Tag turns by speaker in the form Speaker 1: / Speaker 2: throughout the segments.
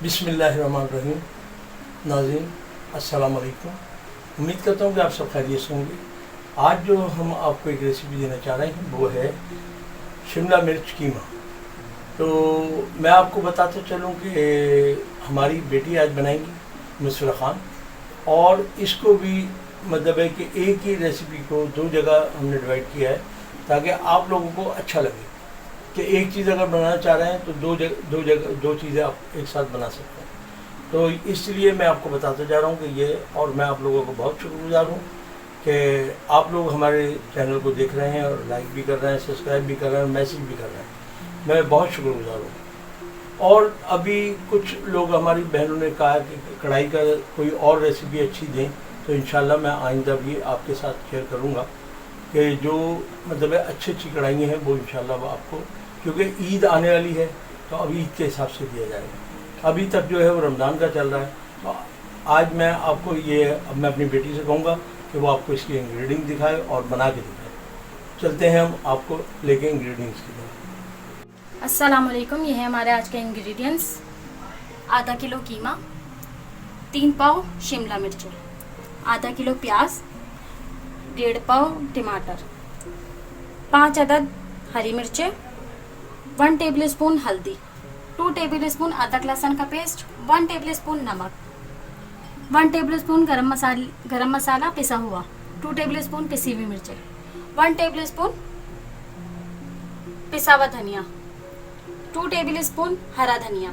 Speaker 1: बिस्मिल्लाहिर्रहमानिर्रहीम। नाज़रीन अस्सलाम वालेकुम। उम्मीद करता हूँ कि आप सब खैरियत से होंगे। आज जो हम आपको एक रेसिपी देना चाह रहे हैं वो है शिमला मिर्च कीमा। तो मैं आपको बताते चलूँ कि हमारी बेटी आज बनाएंगी मुसफ़िरा ख़ान, और इसको भी मतलब है कि एक ही रेसिपी को दो जगह हमने डिवाइड किया है ताकि आप लोगों को अच्छा लगे कि एक चीज़ अगर बनाना चाह रहे हैं तो दो चीज़ें आप एक साथ बना सकते हैं। तो इसलिए मैं आपको बताता जा रहा हूँ कि ये, और मैं आप लोगों को बहुत शुक्रगुजार हूँ कि आप लोग हमारे चैनल को देख रहे हैं और लाइक भी कर रहे हैं, सब्सक्राइब भी कर रहे हैं, मैसेज भी कर रहे हैं। मैं बहुत शुक्रगुजार हूँ। और अभी कुछ लोग, हमारी बहनों ने कहा कि कढ़ाई का कोई और रेसिपी अच्छी दें, तो इंशाल्लाह मैं आइंदा भी आपके साथ शेयर करूँगा कि जो मतलब है अच्छी कढ़ाई हैं वो इंशाल्लाह आपको, क्योंकि ईद आने वाली है तो अब ईद के हिसाब से दिया जाएगा। अभी तक जो है वो रमज़ान का चल रहा है। तो आज मैं आपको ये, अब मैं अपनी बेटी से कहूँगा कि वो आपको इसकी इंग्रेडिएंट दिखाए और बना के दिखाए। चलते हैं हम आपको लेके इंग्रेडिएंट्स की तरफ।
Speaker 2: अस्सलाम वालेकुम। ये है हमारे आज के इंग्रेडिएंट्स। आधा किलो कीमा, 3 पाव शिमला मिर्च, आधा किलो प्याज, 1.5 पाव टमाटर, 5 अदद हरी मिर्चें, 1 टेबलस्पून हल्दी, 2 टेबलस्पून अदरक लहसुन का पेस्ट, 1 टेबलस्पून नमक, 1 टेबलस्पून गरम मसाला पिसा हुआ, 2 टेबलस्पून पिसी हुई मिर्चें, 1 टेबलस्पून पिसा हुआ धनिया, 2 टेबलस्पून हरा धनिया,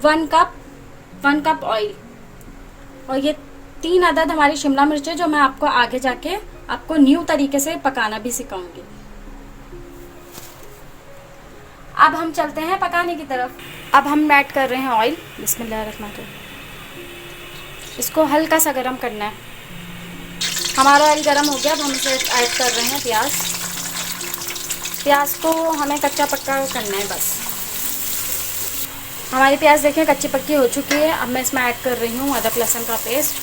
Speaker 2: 1 कप ऑयल। और ये 3 अदद हमारी शिमला मिर्चें जो मैं आपको आगे जाके आपको न्यू तरीके से पकाना भी सिखाऊंगी। अब हम चलते हैं पकाने की तरफ। अब हम ऐड कर रहे हैं ऑयल। बिस्मिल्लाहिर्रहमानिर्रहीम। इसको हल्का सा गरम करना है। हमारा ऑयल गरम हो गया। अब हम इसे ऐड कर रहे हैं प्याज। प्याज को हमें कच्चा पक्का करना है बस। हमारी प्याज देखें कच्ची पक्की हो चुकी है। अब मैं इसमें ऐड कर रही हूँ अदरक लहसुन का पेस्ट,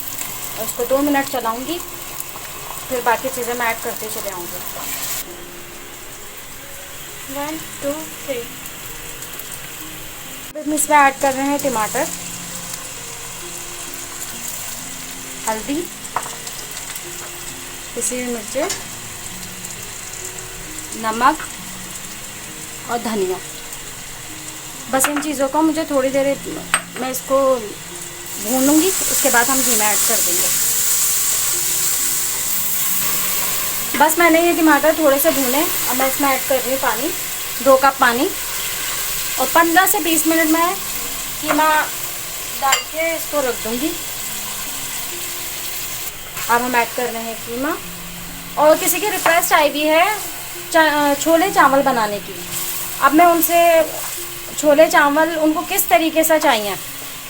Speaker 2: और इसको 2 मिनट चलाऊंगी, फिर बाकी चीज़ें मैं ऐड करते चले आऊँगी। 1 2 3। फिर इसमें ऐड कर रहे हैं टमाटर, हल्दी, पिसी हुई मिर्चें, नमक और धनिया। बस इन चीज़ों को मुझे थोड़ी देर मैं इसको भून लूँगी, उसके बाद हम घी में ऐड कर देंगे। बस मैंने ये टमाटर थोड़े से भूने। अब मैं इसमें ऐड कर रही हूँ पानी, 2 कप पानी, और 15 से 20 मिनट में कीमा डाल के इसको रख दूँगी। अब हम ऐड कर रहे हैं कीमा। और किसी की रिक्वेस्ट आई भी है छोले चावल बनाने की। अब मैं उनसे छोले चावल उनको किस तरीके से चाहिए।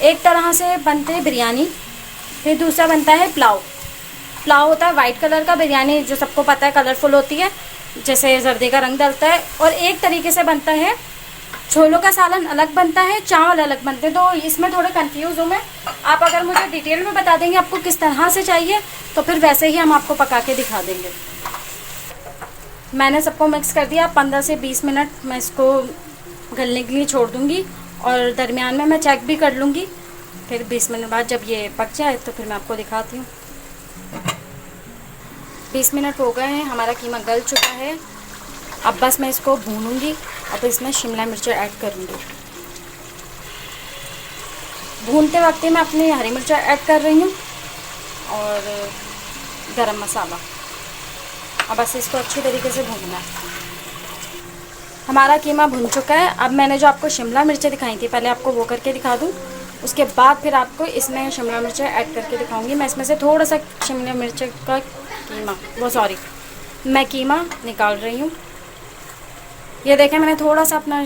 Speaker 2: एक तरह से बनते हैं बिरयानी, फिर दूसरा बनता है पुलाव। पुलाव होता है वाइट कलर का, बिरयानी जो सबको पता है कलरफुल होती है, जैसे जर्दे का रंग डलता है। और एक तरीके से बनता है छोलों का सालन अलग बनता है, चावल अलग बनते हैं। तो इसमें थोड़े कंफ्यूज हूँ मैं। आप अगर मुझे डिटेल में बता देंगे आपको किस तरह से चाहिए, तो फिर वैसे ही हम आपको पका के दिखा देंगे। मैंने सबको मिक्स कर दिया। 15 से 20 मिनट मैं इसको गलने के लिए छोड़ दूँगी, और दरमियान में मैं चेक भी कर लूँगी। फिर 20 मिनट बाद जब ये पक जाए तो फिर मैं आपको दिखाती हूँ। 20 मिनट हो गए हैं, हमारा कीमा गल चुका है। अब बस मैं इसको भूनूंगी। अब इसमें शिमला मिर्च ऐड करूँगी। भूनते वक्त मैं अपनी हरी मिर्च ऐड कर रही हूँ और गरम मसाला। अब बस इसको अच्छी तरीके से भूनना है। हमारा कीमा भुन चुका है। अब मैंने जो आपको शिमला मिर्चें दिखाई थी, पहले आपको वो करके दिखा दूँ, उसके बाद फिर आपको इसमें शिमला मिर्च ऐड करके दिखाऊंगी। मैं इसमें से थोड़ा सा शिमला मिर्च का मैं कीमा निकाल रही हूँ। ये देखें, मैंने थोड़ा सा अपना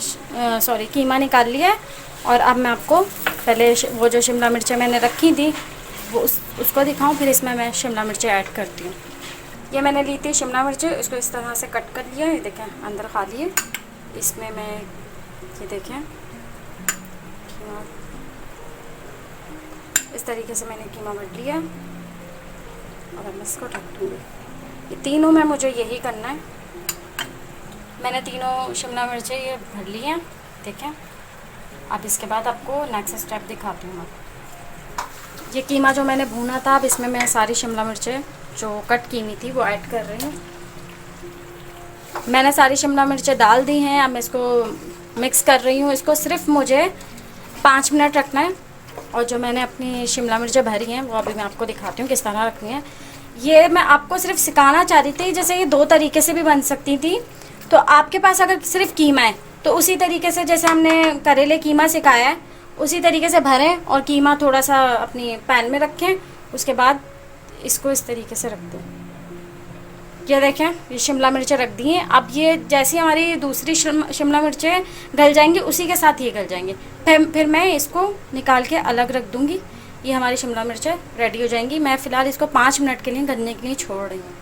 Speaker 2: कीमा निकाल लिया है। और अब मैं आपको पहले वो जो शिमला मिर्चें मैंने रखी थी वो उसको दिखाऊं, फिर इसमें मैं शिमला मिर्चें ऐड करती हूँ। ये मैंने ली थी शिमला मिर्चें, इसको इस तरह से कट कर लिया है। ये देखें अंदर खाली है। इसमें मैं ये देखें इस तरीके से मैंने कीमा भर लिया, और अब मैं इसको ढक दूँगी। ये तीनों में मुझे यही करना है। मैंने तीनों शिमला मिर्चें ये भर ली हैं, देखें। अब इसके बाद आपको नेक्स्ट स्टेप दिखाती हूँ मैं। ये कीमा जो मैंने भूना था, अब इसमें मैं सारी शिमला मिर्चें जो कट कीमी थी वो ऐड कर रही हूँ। मैंने सारी शिमला मिर्चें डाल दी हैं। अब मैं इसको मिक्स कर रही हूँ। इसको सिर्फ मुझे 5 मिनट रखना है। और जो मैंने अपनी शिमला मिर्चें भरी हैं वो अभी मैं आपको दिखाती हूँ किस तरह रखनी है। ये मैं आपको सिर्फ सिखाना चाह रही थी, जैसे ये 2 तरीके से भी बन सकती थी। तो आपके पास अगर सिर्फ कीमा है तो उसी तरीके से, जैसे हमने करेले कीमा सिखाया है, उसी तरीके से भरें और कीमा थोड़ा सा अपनी पैन में रखें। उसके बाद इसको इस तरीके से रख दें। ये देखें, ये शिमला मिर्चें रख दी हैं। अब ये जैसी हमारी दूसरी शिमला मिर्चें गल जाएंगी उसी के साथ ये गल जाएंगे। फिर मैं इसको निकाल के अलग रख दूँगी। ये हमारी शिमला मिर्चें रेडी हो जाएंगी। मैं फ़िलहाल इसको 5 मिनट के लिए गलने के लिए छोड़ रही हूँ।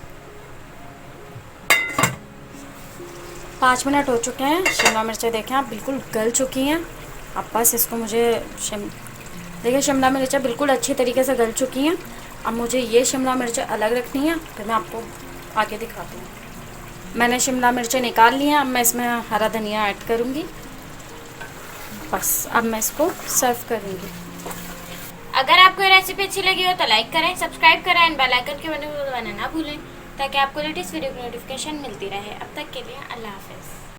Speaker 2: 5 मिनट हो चुके हैं। शिमला मिर्चें देखें आप बिल्कुल गल चुकी हैं। अब बस इसको मुझे देखिए, शिमला मिर्चें बिल्कुल अच्छी तरीके से गल चुकी हैं। अब मुझे ये शिमला मिर्चें अलग रखनी है, फिर मैं आपको आगे दिखाती हूँ। मैंने शिमला मिर्चें निकाल ली हैं। अब मैं इसमें हरा धनिया ऐड करूँगी। बस अब मैं इसको सर्व करूँगी।
Speaker 3: अगर आपको ये रेसिपी अच्छी लगी हो तो लाइक करें, सब्सक्राइब करें एंड बेल आइकन के बटन को दबाना ना भूलें ताकि आपको लेटेस्ट वीडियो की नोटिफिकेशन मिलती रहे। अब तक के लिए अल्लाह हाफ़िज़।